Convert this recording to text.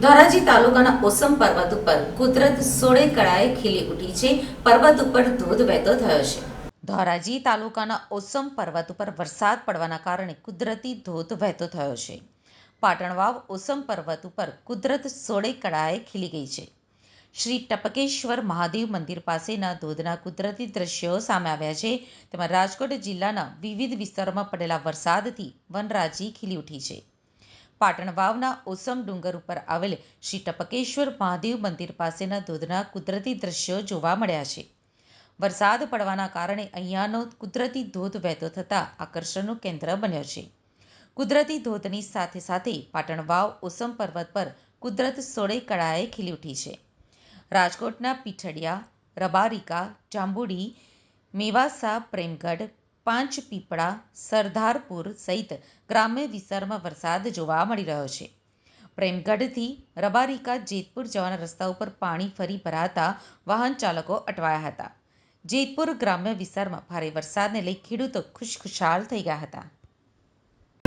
ધોરાજી તાલુકાના ઓસમ પર્વત ઉપર કુદરત સોળે કળાએ ખીલી ઉઠી છે. પર્વત ઉપર ધોધ વહેતો થયો છે. ધોરાજી તાલુકાના ઓસમ પર્વત ઉપર વરસાદ પડવાના કારણે કુદરતી ધોધ વહેતો થયો છે. પાટણવાવ ઓસમ પર્વત ઉપર કુદરત સોળે કળાએ ખીલી ગઈ છે. શ્રી ટપકેશ્વર મહાદેવ મંદિર પાસેના ધોધના કુદરતી દ્રશ્યો સામે આવ્યા છે. તેમાં રાજકોટ જિલ્લાના વિવિધ વિસ્તારોમાં પડેલા વરસાદથી વનરાજી ખીલી ઉઠી છે. પાટણ વાવના ઓસમ ડુંગર ઉપર આવેલ શ્રી ટપકેશ્વર મહાદેવ મંદિર પાસેના ધોધના કુદરતી દ્રશ્યો જોવા મળ્યા છે. વરસાદ પડવાના કારણે અહીંયાનો કુદરતી ધોધ વહેતો થતાં આકર્ષણનું કેન્દ્ર બન્યો છે. કુદરતી ધોધની સાથે સાથે પાટણ વાવ ઓસમ પર્વત પર કુદરત સોળે કળાએ ખીલી ઉઠી છે. રાજકોટના પીઠડિયા, રબારિકા, જાંબુડી, મેવાસા, પ્રેમગઢ, પાંચપીપળા, સરદારપુર સહિત ગ્રામ્ય વિસ્તારમાં વરસાદ જોવા મળી રહ્યો છે. પ્રેમગઢથી રબારિકા જેતપુર જવાના રસ્તા ઉપર પાણી ફરી ભરાતા વાહન ચાલકો અટવાયા હતા. જેતપુર ગ્રામ્ય વિસ્તારમાં ભારે વરસાદને લઈ ખેડૂતો ખુશખુશાલ થઈ ગયા હતા.